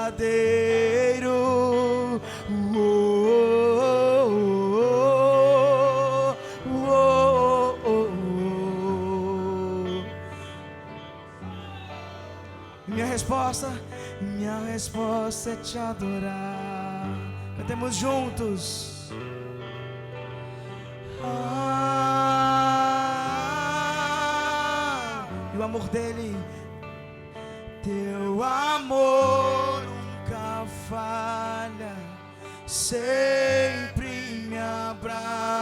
verdadeiro. Minha resposta é te adorar. Cantemos juntos. E o amor dele, teu amor nunca falha, sempre me abraça.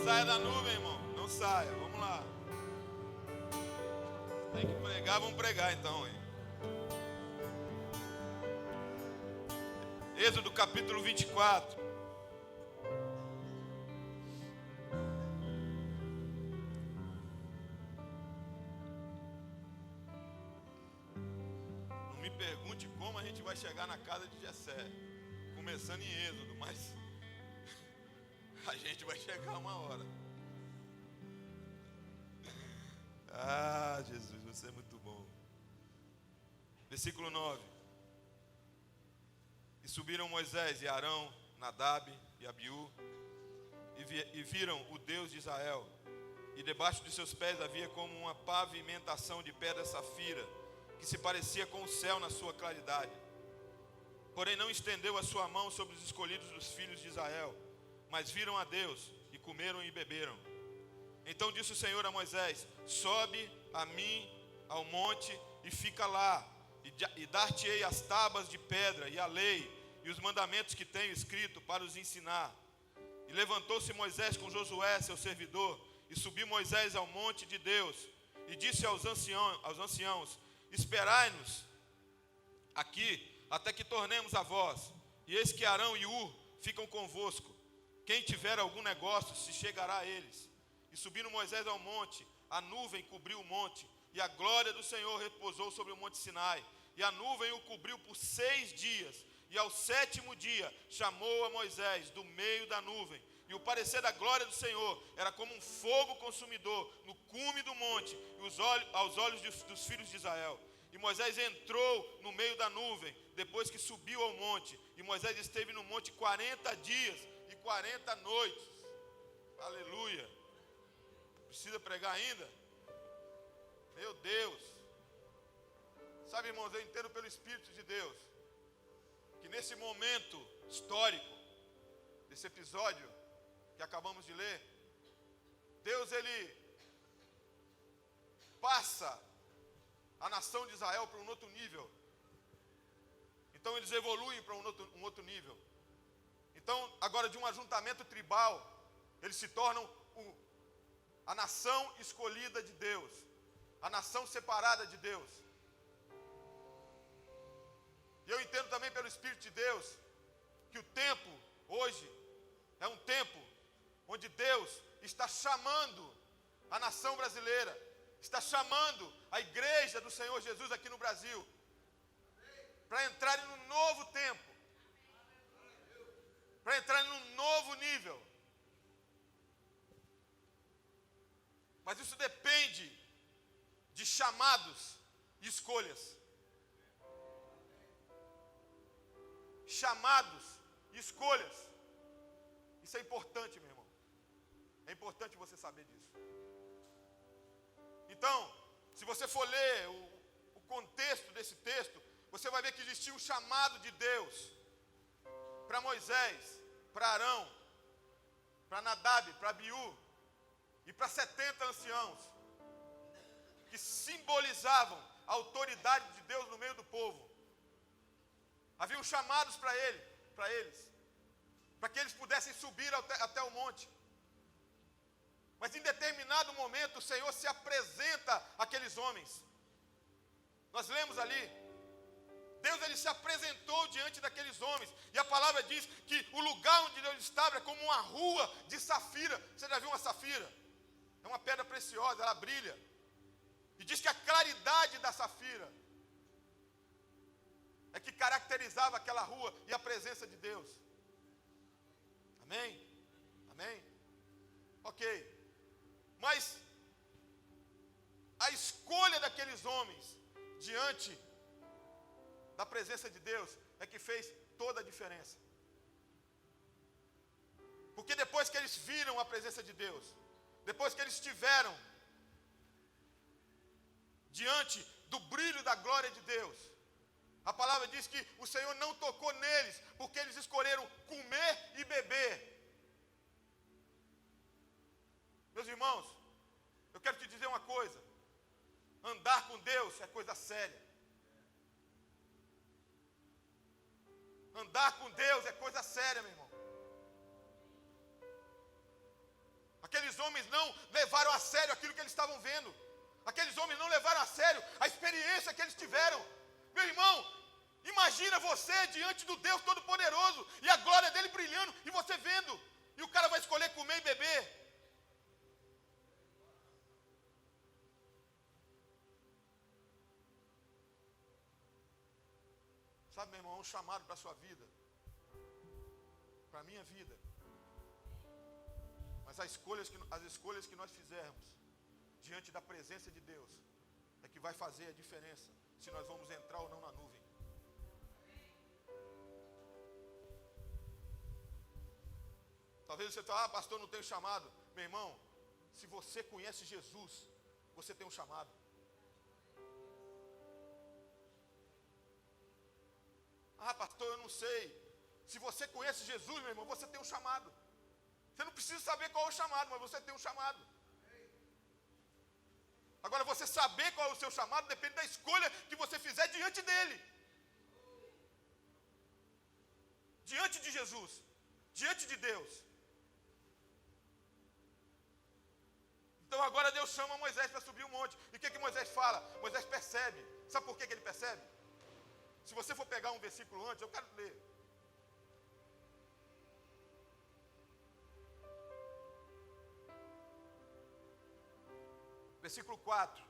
Saia da nuvem, irmão. Não saia. Vamos lá. Tem que pregar, vamos pregar então, hein? Êxodo capítulo 24. Não me pergunte como a gente vai chegar na casa de Jessé, começando em Êxodo, mas a gente vai chegar uma hora. Ah, Jesus, você é muito bom. Versículo 9. E subiram Moisés e Arão, Nadab e Abiú, e viram o Deus de Israel. E debaixo de seus pés havia como uma pavimentação de pedra safira, que se parecia com o céu na sua claridade. Porém não estendeu a sua mão sobre os escolhidos dos filhos de Israel, mas viram a Deus, e comeram e beberam. Então disse o Senhor a Moisés: sobe a mim ao monte e fica lá, e dar-te-ei as tábuas de pedra, e a lei, e os mandamentos que tenho escrito, para os ensinar. E levantou-se Moisés com Josué, seu servidor, e subiu Moisés ao monte de Deus, e disse aos anciãos: esperai-nos aqui, até que tornemos a vós. E eis que Arão e Ur ficam convosco. Quem tiver algum negócio se chegará a eles. E subindo Moisés ao monte, a nuvem cobriu o monte, e a glória do Senhor repousou sobre o monte Sinai. E a nuvem o cobriu por 6 dias. E ao 7º dia chamou a Moisés do meio da nuvem. E o parecer da glória do Senhor era como um fogo consumidor no cume do monte, e aos olhos dos filhos de Israel. E Moisés entrou no meio da nuvem, depois que subiu ao monte. E Moisés esteve no monte 40 dias e 40 noites. Aleluia. Precisa pregar ainda? Meu Deus. Sabe, irmãos, eu entendo pelo Espírito de Deus que nesse momento histórico, desse episódio que acabamos de ler, Deus, ele passa a nação de Israel para um outro nível. Então eles evoluem para um outro nível. Então, agora de um ajuntamento tribal, eles se tornam a nação escolhida de Deus, a nação separada de Deus. E eu entendo também pelo Espírito de Deus que o tempo hoje é um tempo onde Deus está chamando a nação brasileira, está chamando a igreja do Senhor Jesus aqui no Brasil para entrarem num novo tempo, para entrarem num novo nível. Mas isso depende de chamados e escolhas. Chamados e escolhas. Isso é importante, meu irmão. É importante você saber disso. Então, se você for ler o contexto desse texto, você vai ver que existia um chamado de Deus para Moisés, para Arão, para Nadab, para Abiú e para 70 anciãos, que simbolizavam a autoridade de Deus no meio do povo. Haviam chamados para eles, para que eles pudessem subir até o monte. Mas em determinado momento o Senhor se apresenta àqueles homens. Nós lemos ali, Deus, ele se apresentou diante daqueles homens, e a palavra diz que o lugar onde Deus estava é como uma rua de safira. Você já viu uma safira? É É uma pedra preciosa, ela brilha. E diz que a claridade da safira é que caracterizava aquela rua e a presença de Deus. Amém? Amém? Ok. Mas a escolha daqueles homens diante da presença de Deus é que fez toda a diferença. Porque depois que eles viram a presença de Deus, depois que eles estiveram diante do brilho da glória de Deus, a palavra diz que o Senhor não tocou neles, porque eles escolheram comer e beber. Meus irmãos, eu quero te dizer uma coisa: andar com Deus é coisa séria. Andar com Deus é coisa séria, meu irmão. Aqueles homens não levaram a sério aquilo que eles estavam vendo. Aqueles homens não levaram a sério a experiência que eles tiveram. Meu irmão, imagina você diante do Deus Todo-Poderoso e a glória dele brilhando e você vendo. E o cara vai escolher comer e beber. Sabe, meu irmão, é um chamado para a sua vida, para a minha vida. Mas as escolhas que nós fizermos diante da presença de Deus é que vai fazer a diferença se nós vamos entrar ou não na nuvem. Talvez você fale, pastor, não tenho chamado. Meu irmão, se você conhece Jesus, você tem um chamado. Pastor, eu não sei. Se você conhece Jesus, meu irmão, você tem um chamado. Você não precisa saber qual é o chamado, mas você tem um chamado. Agora, você saber qual é o seu chamado depende da escolha que você fizer diante dele. Diante de Jesus. Diante de Deus. Então agora Deus chama Moisés para subir o monte. E o que Moisés fala? Moisés percebe. Sabe por que ele percebe? Se você for pegar um versículo antes, eu quero ler. Versículo 4.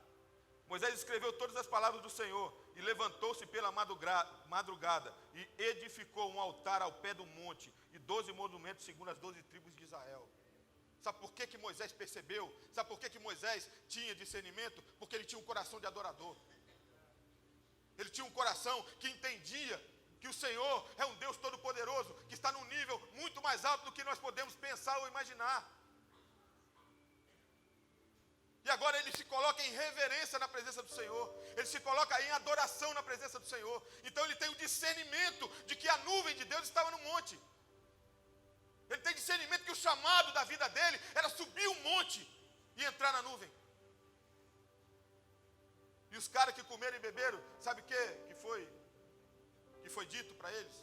Moisés escreveu todas as palavras do Senhor e levantou-se pela madrugada e edificou um altar ao pé do monte e 12 monumentos segundo as 12 tribos de Israel. Sabe por que Moisés percebeu? Sabe por que Moisés tinha discernimento? Porque ele tinha um coração de adorador. Ele tinha um coração que entendia que o Senhor é um Deus todo-poderoso, que está num nível muito mais alto do que nós podemos pensar ou imaginar. E agora ele se coloca em reverência na presença do Senhor. Ele se coloca em adoração na presença do Senhor. Então ele tem o discernimento de que a nuvem de Deus estava no monte. Ele tem discernimento que o chamado da vida dele era subir o monte e entrar na nuvem. E os caras que comeram e beberam, sabe o que foi dito para eles?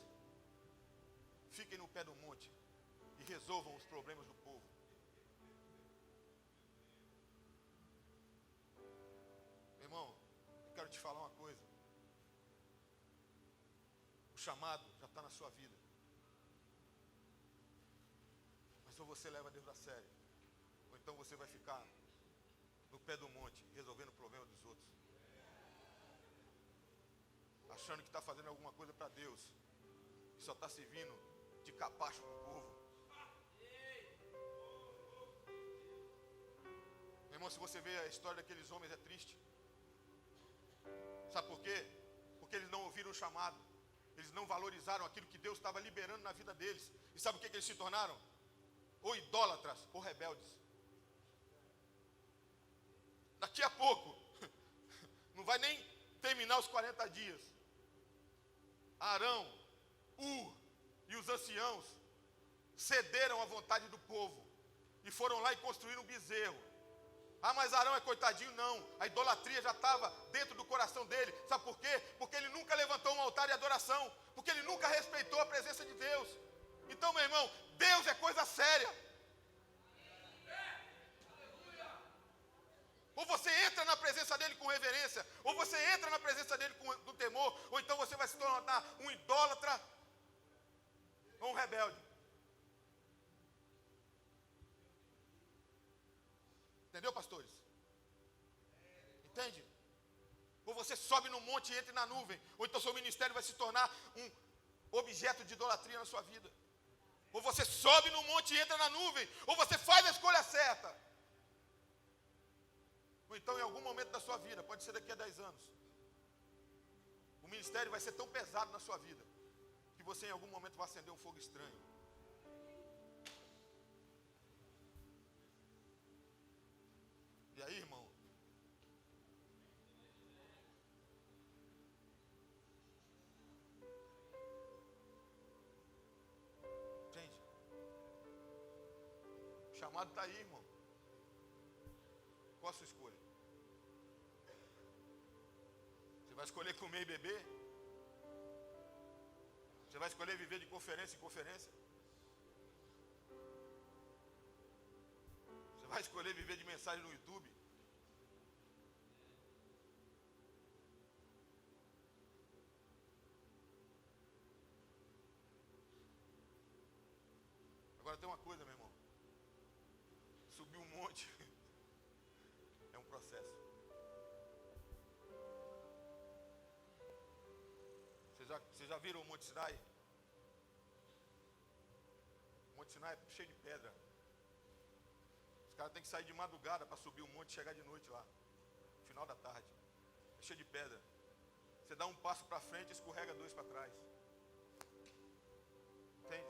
Fiquem no pé do monte e resolvam os problemas do povo. Meu irmão, eu quero te falar uma coisa. O chamado já está na sua vida. Mas ou você leva Deus a sério, ou então você vai ficar no pé do monte, resolvendo o problema dos outros. Achando que está fazendo alguma coisa para Deus, e só está servindo de capacho para o povo. Meu irmão, se você vê a história daqueles homens, é triste. Sabe por quê? Porque eles não ouviram o chamado. Eles não valorizaram aquilo que Deus estava liberando na vida deles. E sabe o que eles se tornaram? Ou idólatras, ou rebeldes. Daqui a pouco, não vai nem terminar os 40 dias. Arão, e os anciãos cederam à vontade do povo e foram lá e construíram um bezerro. Mas Arão é coitadinho? Não, a idolatria já estava dentro do coração dele. Sabe por quê? Porque ele nunca levantou um altar de adoração, porque ele nunca respeitou a presença de Deus. Então, meu irmão, Deus é coisa séria. Ou você entra na presença dele com reverência, ou você entra na presença dele com temor, ou então você vai se tornar um idólatra ou um rebelde. Entendeu? você sobe no monte e entra na nuvem, ou então seu ministério vai se tornar um objeto de idolatria na sua vida. Ou você sobe no monte e entra na nuvem, ou você faz a escolha certa. Ou então em algum momento da sua vida, pode ser daqui a 10 anos, o ministério vai ser tão pesado na sua vida, que você em algum momento vai acender um fogo estranho. E aí, irmão? Entende? O chamado está aí, irmão. Qual a sua escolha? Você vai escolher comer e beber? Você vai escolher viver de conferência em conferência? Você vai escolher viver de mensagem no YouTube? Agora tem uma coisa, meu irmão. Subir um monte é um processo. Vocês já viram o Monte Sinai? O Monte Sinai é cheio de pedra. Os caras têm que sair de madrugada para subir o monte e chegar de noite lá, no final da tarde. É cheio de pedra. Você dá um passo para frente e escorrega 2 para trás. Entende?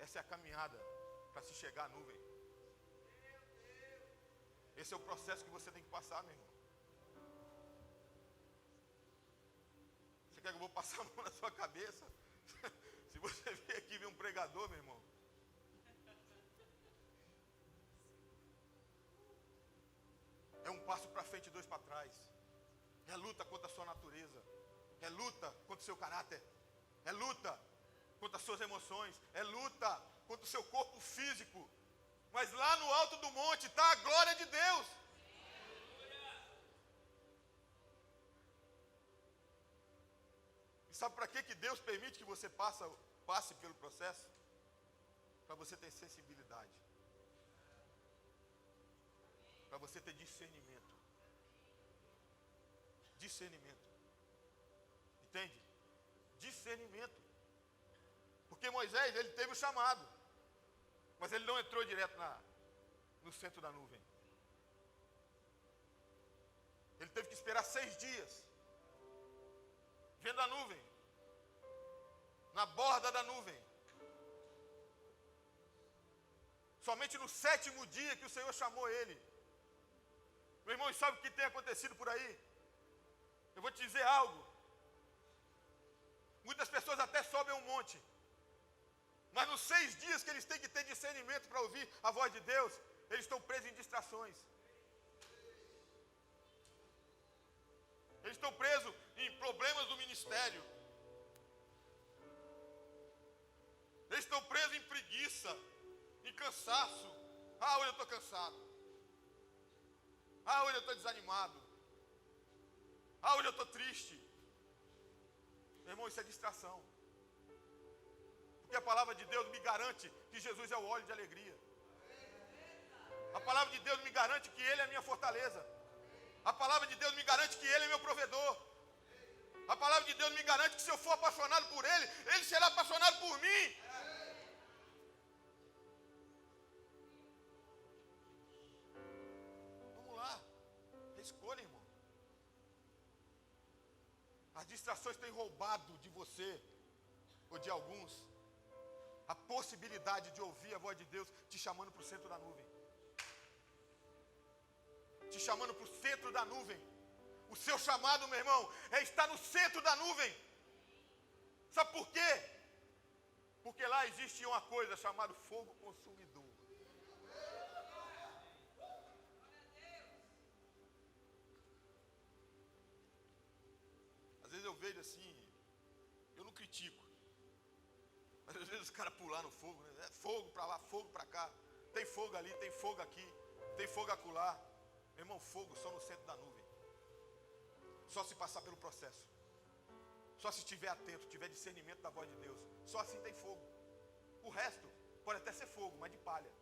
Essa é a caminhada para se chegar à nuvem. Esse é o processo que você tem que passar, meu irmão. Você quer que eu vou passar a mão na sua cabeça? Se você vier aqui ver um pregador, meu irmão. É um passo para frente e 2 para trás. É luta contra a sua natureza. É luta contra o seu caráter. É luta contra as suas emoções. É luta contra o seu corpo físico. Mas lá no alto do monte está a glória de Deus. E sabe para que Deus permite que você passe pelo processo? Para você ter sensibilidade. Para você ter discernimento. Discernimento. Entende? Discernimento. Porque Moisés, ele teve o chamado. Mas ele não entrou direto no centro da nuvem. Ele teve que esperar 6 dias. Vendo a nuvem. Na borda da nuvem. Somente no 7º dia que o Senhor chamou ele. Meu irmão, sabe o que tem acontecido por aí? Eu vou te dizer algo. Muitas pessoas até sobem um monte. Mas nos 6 dias que eles têm que ter discernimento para ouvir a voz de Deus, eles estão presos em distrações. Eles estão presos em problemas do ministério. Eles estão presos em preguiça, em cansaço. Ah, hoje eu estou cansado. Ah, hoje eu estou desanimado. Ah, hoje eu estou triste. Meu irmão, isso é distração. Porque a palavra de Deus me garante que Jesus é o óleo de alegria. A palavra de Deus me garante que Ele é a minha fortaleza. A palavra de Deus me garante que Ele é meu provedor. A palavra de Deus me garante que se eu for apaixonado por Ele, Ele será apaixonado por mim. Vamos lá. Escolha, irmão. As distrações têm roubado de você, ou de alguns, a possibilidade de ouvir a voz de Deus te chamando para o centro da nuvem. Te chamando para o centro da nuvem. O seu chamado, meu irmão, é estar no centro da nuvem. Sabe por quê? Porque lá existe uma coisa chamada fogo consumidor. Às vezes eu vejo assim, eu não critico. Mas às vezes os caras pular no fogo, né? É fogo para lá, fogo para cá. Tem fogo ali, tem fogo aqui, tem fogo acolá. Meu irmão, fogo só no centro da nuvem. Só se passar pelo processo. Só se estiver atento, tiver discernimento da voz de Deus. Só assim tem fogo. O resto pode até ser fogo, mas de palha.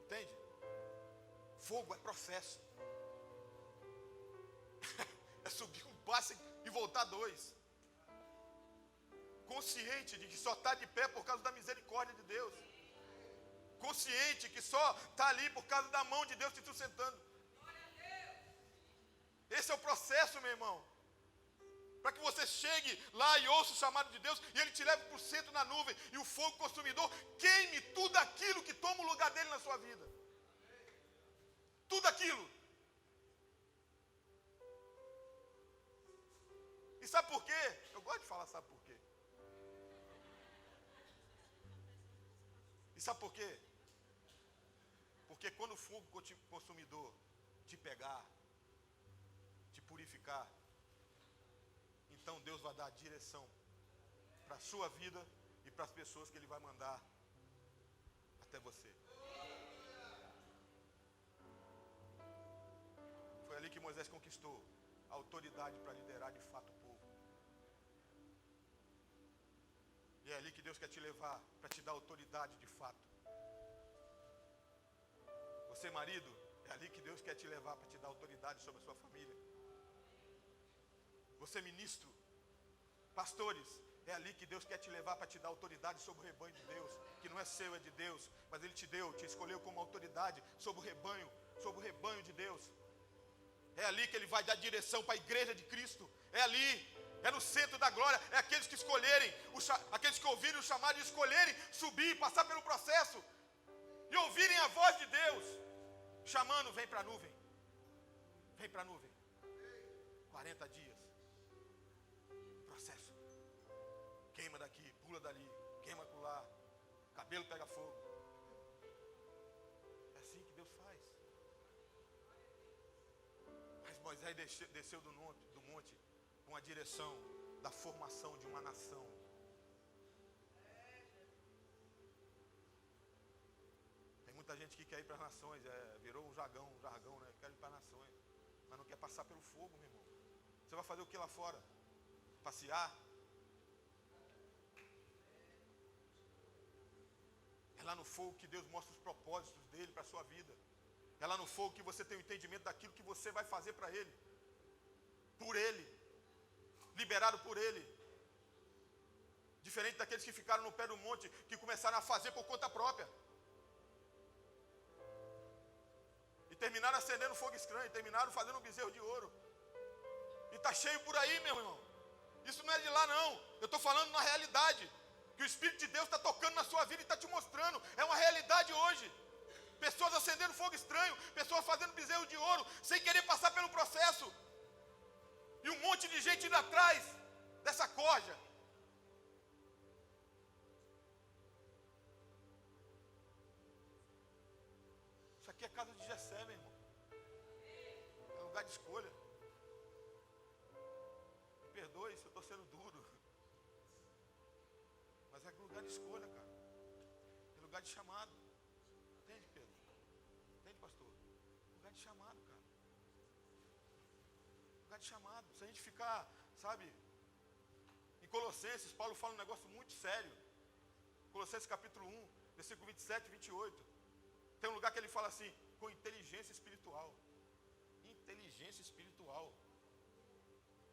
Entende? Fogo é processo. É subir um passo e voltar 2. Consciente de que só está de pé por causa da misericórdia de Deus. Consciente que só está ali por causa da mão de Deus te sustentando. Esse é o processo, meu irmão. Para que você chegue lá e ouça o chamado de Deus e Ele te leve para o centro da nuvem e o fogo consumidor queime tudo aquilo que toma o lugar dele na sua vida. Tudo aquilo. E sabe por quê? Eu gosto de falar sabe por quê. E sabe por quê? Porque quando o fogo consumidor te pegar, te purificar, então Deus vai dar direção para a sua vida e para as pessoas que Ele vai mandar até você. Foi ali que Moisés conquistou a autoridade para liderar de fato o povo. E é ali que Deus quer te levar para te dar autoridade de fato. Você, marido, é ali que Deus quer te levar para te dar autoridade sobre a sua família. Você, ministro, pastores, é ali que Deus quer te levar para te dar autoridade sobre o rebanho de Deus, que não é seu, é de Deus, mas Ele te deu, te escolheu como autoridade sobre o rebanho de Deus. É ali que Ele vai dar direção para a igreja de Cristo. É ali, é no centro da glória. É aqueles que escolherem, aqueles que ouvirem o chamado e escolherem subir, passar pelo processo e ouvirem a voz de Deus chamando, vem para a nuvem. Vem para a nuvem. 40 dias. Processo. Queima daqui, pula dali, queima acolá, cabelo pega fogo. É assim que Deus faz. Mas Moisés desceu do monte com a direção da formação de uma nação. Tem muita gente que quer ir para as nações, virou um jargão, né? Quer ir para as nações, mas não quer passar pelo fogo, meu irmão. Você vai fazer o que lá fora? Passear? É lá no fogo que Deus mostra os propósitos dele para a sua vida. É lá no fogo que você tem o entendimento daquilo que você vai fazer para Ele. Por Ele. Liberado por Ele. Diferente daqueles que ficaram no pé do monte, que começaram a fazer por conta própria. E terminaram acendendo fogo estranho, terminaram fazendo um bezerro de ouro. E está cheio por aí, meu irmão. Isso não é de lá não. Eu estou falando na realidade. Que o Espírito de Deus está tocando na sua vida e está te mostrando. É uma realidade hoje. Pessoas acendendo fogo estranho, pessoas fazendo bezerro de ouro, sem querer passar pelo processo. E um monte de gente indo atrás dessa corja. Isso aqui é casa de Jessé, meu irmão. É lugar de escolha. Me perdoe se eu estou sendo duro. Mas é lugar de escolha, cara. É lugar de chamado. Entende, Pedro? Entende, pastor? Lugar de chamado, cara. Lugar de chamado. Se a gente ficar, sabe, em Colossenses, Paulo fala um negócio muito sério. Colossenses capítulo 1, versículo 27 e 28. Tem um lugar que ele fala assim, com inteligência espiritual. Inteligência espiritual.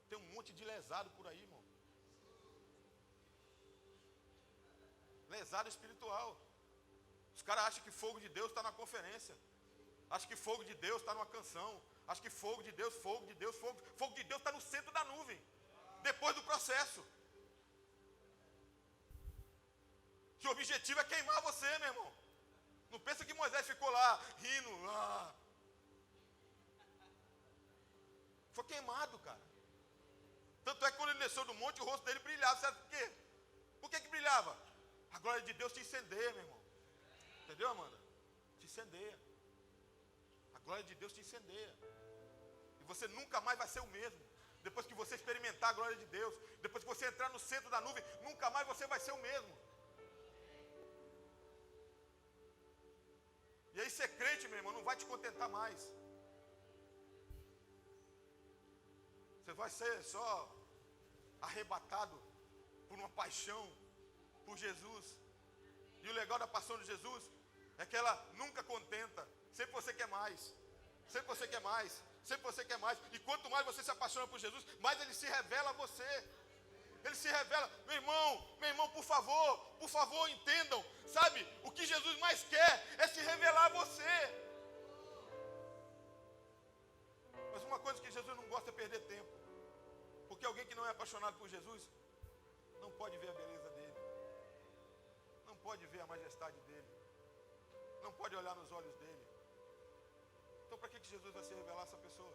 Tem um monte de lesado por aí, irmão. Lesado espiritual. Os caras acham que fogo de Deus está na conferência. Acham que fogo de Deus está numa canção. Acham que fogo de Deus está no centro da nuvem. Depois do processo. Que o objetivo é queimar você, meu irmão. Não pensa que Moisés ficou lá rindo. Foi queimado, cara. Tanto é que quando ele desceu do monte, o rosto dele brilhava. Sabe por quê? Por que brilhava? A glória de Deus te incendeia, meu irmão. Entendeu, Amanda? Te incendeia. A glória de Deus te incendeia. E você nunca mais vai ser o mesmo. Depois que você experimentar a glória de Deus, depois que você entrar no centro da nuvem, nunca mais você vai ser o mesmo. E aí ser crente, meu irmão, não vai te contentar mais. Você vai ser só arrebatado por uma paixão por Jesus. E o legal da paixão de Jesus é que ela nunca contenta. Sempre você quer mais. Sempre você quer mais. Sempre você quer mais. E quanto mais você se apaixona por Jesus, mais Ele se revela a você. Ele se revela. Meu irmão, por favor, entendam. Sabe, o que Jesus mais quer é se revelar a você. Mas uma coisa que Jesus não gosta é perder tempo. Porque alguém que não é apaixonado por Jesus não pode ver a beleza dele, não pode ver a majestade dele, não pode olhar nos olhos dele. Então para que Jesus vai se revelar a essa pessoa?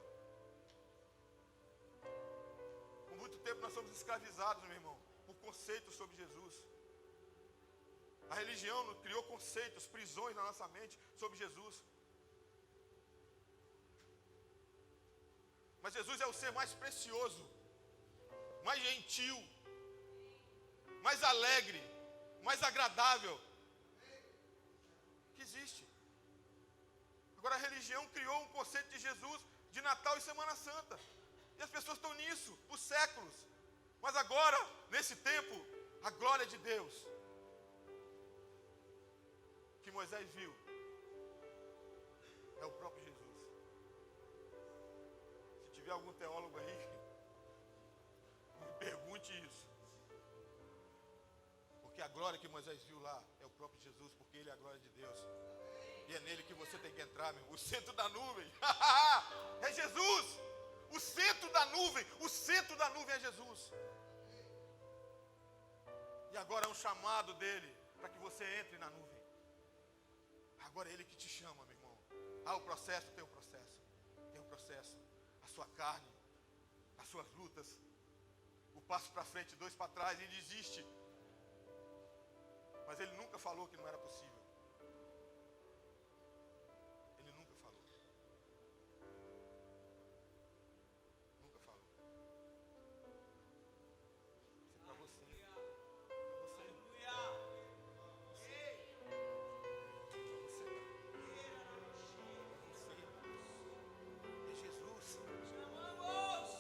Por muito tempo nós somos escravizados, meu irmão, por conceitos sobre Jesus. A religião criou conceitos, prisões na nossa mente sobre Jesus. Mas Jesus é o ser mais precioso, mais gentil, mais alegre, mais agradável que existe. Agora a religião criou um conceito de Jesus de Natal e Semana Santa. E as pessoas estão nisso por séculos. Mas agora, nesse tempo, a glória de Deus que Moisés viu é o próprio Jesus. Se tiver algum teólogo aí, me pergunte isso. Porque a glória que Moisés viu lá é o próprio Jesus, porque Ele é a glória de Deus. E é nele que você tem que entrar, meu. O centro da nuvem é Jesus. O centro da nuvem é Jesus. E agora é um chamado dele para que você entre na nuvem. Agora é Ele que te chama, meu irmão. O processo, tem um processo. Tem um processo. A sua carne, as suas lutas. O passo para frente, 2 para trás, e desiste. Mas Ele nunca falou que não era possível. Ele nunca falou. Nunca falou. Isso é para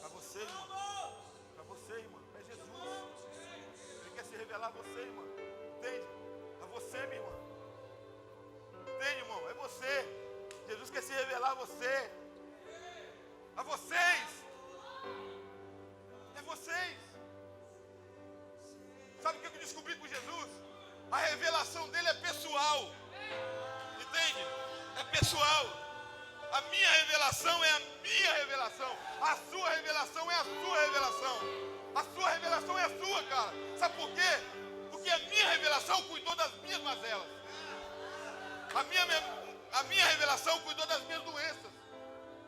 você. Revelar você, irmão. Entende? A você, minha irmã. Entende, irmão? É você. Jesus quer se revelar a você. A vocês. É vocês. Sabe o que eu descobri com Jesus? A revelação dele é pessoal. Entende? É pessoal. A minha revelação é a minha revelação. A sua revelação é a sua revelação. A sua revelação é a sua, cara. Sabe por quê? Porque a minha revelação cuidou das minhas mazelas. A minha revelação cuidou das minhas doenças.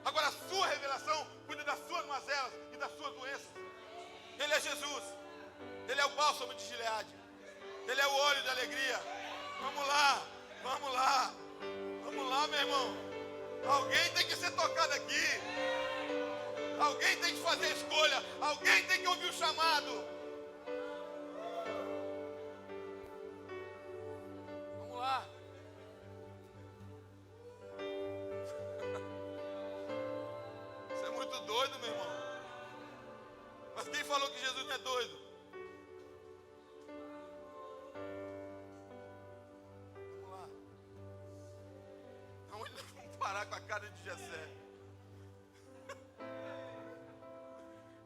Agora a sua revelação cuida das suas mazelas e das suas doenças. Ele é Jesus. Ele é o bálsamo de Gileade. Ele é o óleo de alegria. Vamos lá, vamos lá. Vamos lá, meu irmão. Alguém tem que ser tocado aqui. Alguém tem que fazer a escolha. Alguém tem que ouvir o chamado. Vamos lá. Isso é muito doido, meu irmão. Mas quem falou que Jesus não é doido? Vamos lá. Aonde nós vamos parar com a cara de Jessé?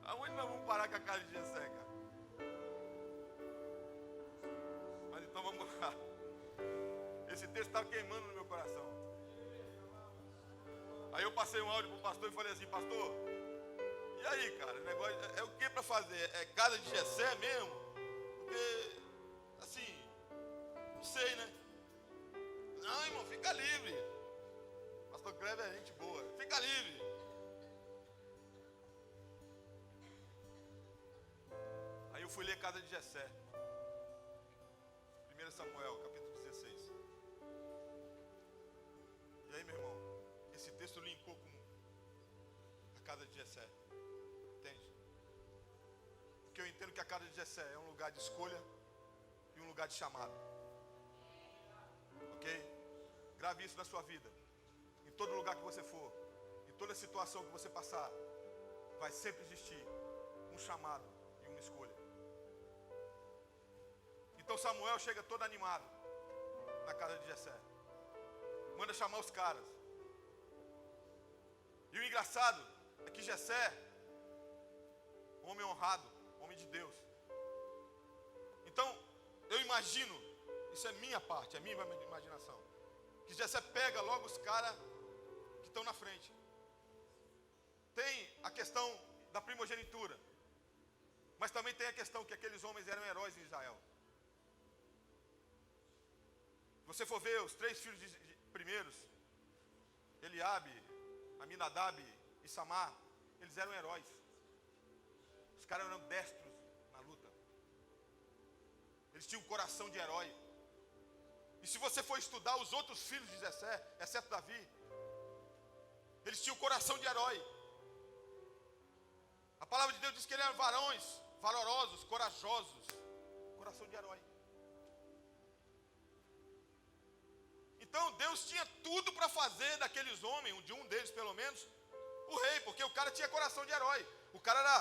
Aonde nós vamos parar com a cara de Jessé, cara? Mas então vamos lá. Esse texto está queimando no meu coração. Aí eu passei um áudio para o pastor e falei assim: pastor, e aí, cara, o negócio é o que para fazer? É casa de Jessé mesmo? Porque, assim, não sei, né? Não, irmão, fica livre. Pastor Kleber é gente boa, fica livre. Aí eu fui ler Casa de Jessé, 1 Samuel, capítulo 16. E aí, meu irmão, esse texto linkou com a Casa de Jessé. Entende? Porque eu entendo que a Casa de Jessé é um lugar de escolha e um lugar de chamado. Ok? Grave isso na sua vida. Em todo lugar que você for, em toda situação que você passar, vai sempre existir um chamado e uma escolha. Então Samuel chega todo animado na casa de Jessé. Manda chamar os caras. E o engraçado é que Jessé, homem honrado, homem de Deus. Então, eu imagino, isso é minha parte, é minha imaginação, que Jessé pega logo os caras que estão na frente. Tem a questão da primogenitura, mas também tem a questão que aqueles homens eram heróis em Israel. Se você for ver os 3 filhos primeiros, Eliabe, Aminadab e Samar, eles eram heróis. Os caras eram destros na luta. Eles tinham um coração de herói. E se você for estudar os outros filhos de Jessé, exceto Davi, eles tinham um coração de herói. A palavra de Deus diz que eles eram varões, valorosos, corajosos. Coração de herói. Então Deus tinha tudo para fazer daqueles homens, de um deles pelo menos, o rei, porque o cara tinha coração de herói. O cara era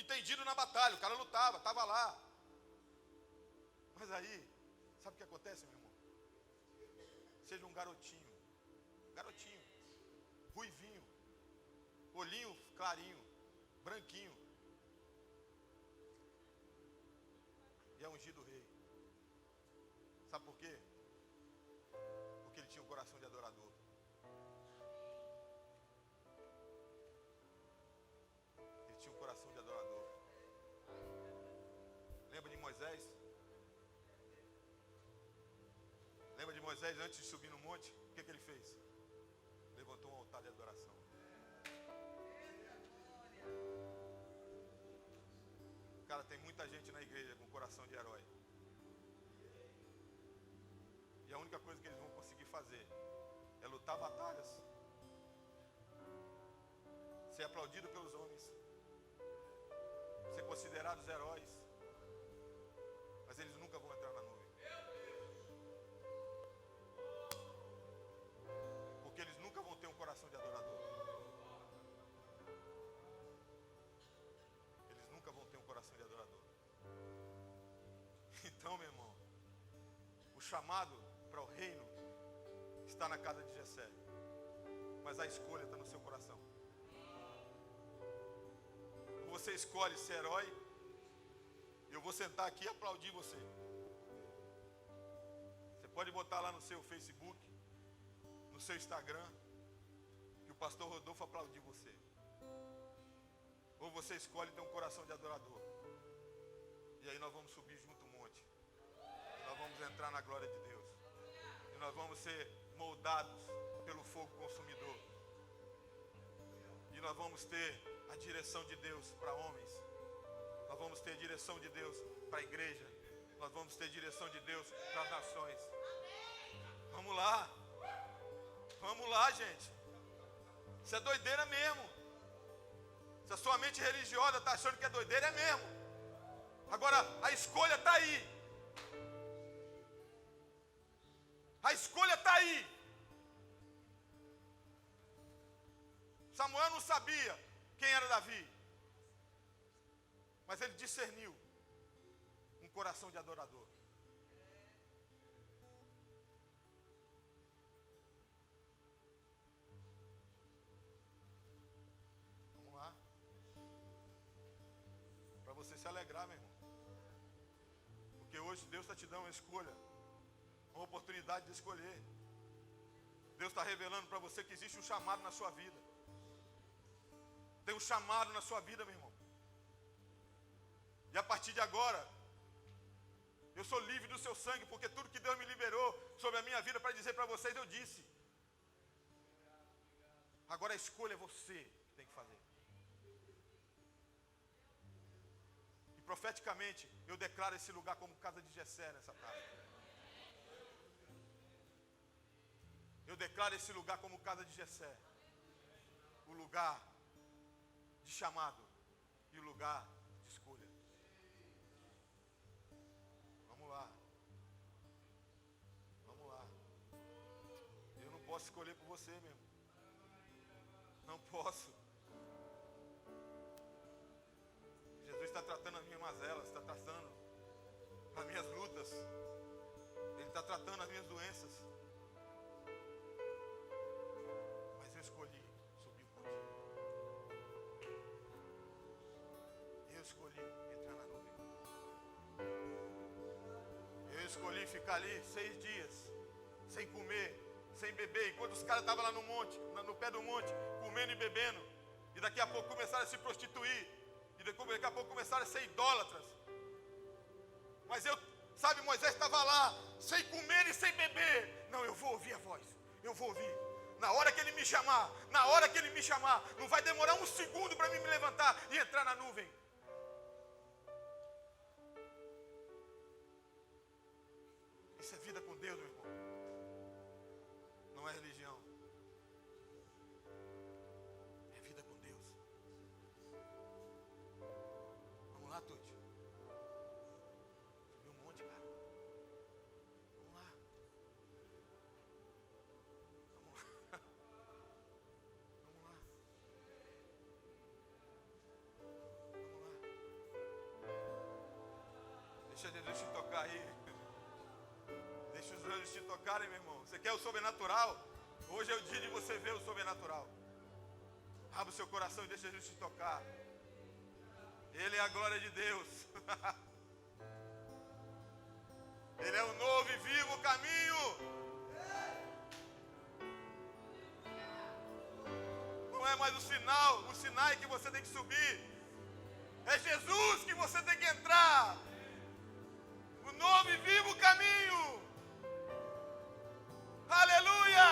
entendido na batalha, o cara lutava, estava lá. Mas aí, sabe o que acontece, meu irmão? Seja um garotinho, ruivinho, olhinho clarinho, branquinho, e é ungido rei. Sabe por quê? Porque ele tinha um coração de adorador. Ele tinha um coração de adorador. Lembra de Moisés? Lembra de Moisés antes de subir no monte? O que ele fez? Levantou um altar de adoração. Cara, tem muita gente na igreja com coração de herói. E a única coisa que eles vão conseguir fazer é lutar batalhas, ser aplaudido pelos homens, ser considerados heróis, mas eles nunca vão entrar na nuvem. Porque eles nunca vão ter um coração de adorador. Eles nunca vão ter um coração de adorador. Então, meu irmão, o chamado para o reino está na casa de Jessé, mas a escolha está no seu coração. Você escolhe ser herói, eu vou sentar aqui e aplaudir você. Você pode botar lá no seu Facebook, no seu Instagram, que o pastor Rodolfo aplaudiu você. Ou você escolhe ter um coração de adorador, e aí nós vamos subir junto um monte, e nós vamos entrar na glória de Deus, e nós vamos ser moldados pelo fogo consumidor, e nós vamos ter a direção de Deus para homens, nós vamos ter a direção de Deus para a igreja, nós vamos ter a direção de Deus para as nações. Vamos lá, gente. Isso é doideira mesmo. Se a sua mente religiosa está achando que é doideira, é mesmo. Agora, a escolha está aí. A escolha está aí. Samuel não sabia quem era Davi, mas ele discerniu um coração de adorador. Vamos lá. Para você se alegrar, meu irmão. Porque hoje Deus está te dando uma escolha, uma oportunidade de escolher. Deus está revelando para você que existe um chamado na sua vida. Tem um chamado na sua vida, meu irmão. E a partir de agora, eu sou livre do seu sangue, porque tudo que Deus me liberou sobre a minha vida para dizer para vocês, eu disse. Agora a escolha é você que tem que fazer. E profeticamente, eu declaro esse lugar como casa de Jessé nessa tarde. Eu declaro esse lugar como casa de Jessé. O lugar de chamado e o lugar de escolha. Vamos lá. Eu não posso escolher por você mesmo. Não posso. Jesus está tratando as minhas mazelas, está tratando as minhas lutas. Ele está tratando as minhas doenças. Mas eu escolhi escolhi ficar ali 6 dias, sem comer, sem beber, enquanto os caras estavam lá no monte, no pé do monte, comendo e bebendo, e daqui a pouco começaram a se prostituir, e daqui a pouco começaram a ser idólatras. Mas sabe, Moisés estava lá, sem comer e sem beber. Não, eu vou ouvir a voz, eu vou ouvir. Na hora que ele me chamar, não vai demorar um segundo para mim me levantar e entrar na nuvem. Isso é vida com Deus, meu irmão. Não é religião. É vida com Deus. Vamos lá, Tuti. Subiu um monte, cara. Vamos lá. Vamos lá. Vamos lá. Deixa Jesus te tocar aí. Deixa os anjos te tocarem, meu irmão. Você quer o sobrenatural? Hoje é o dia de você ver o sobrenatural. Abra o seu coração e deixa Jesus te tocar. Ele é a glória de Deus. Ele é o novo e vivo caminho. Não é mais o sinal que você tem que subir. É Jesus que você tem que entrar. O novo e vivo caminho. Aleluia!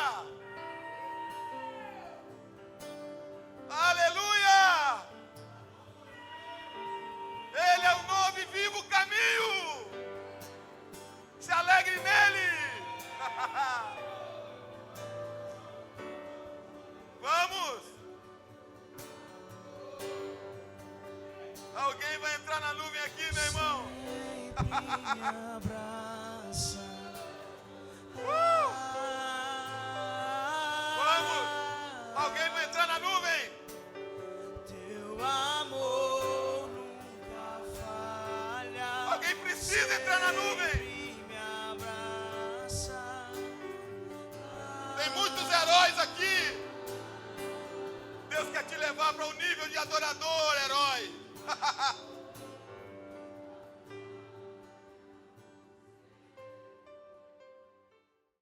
Aleluia! Ele é o novo e vivo caminho. Se alegre nele. Vamos! Alguém vai entrar na nuvem aqui, meu irmão. Me abraça. Vamos! Alguém vai entrar na nuvem. Teu amor nunca falha. Alguém precisa entrar na nuvem. Me abraça. Tem muitos heróis aqui. Deus quer te levar para um nível de adorador, herói.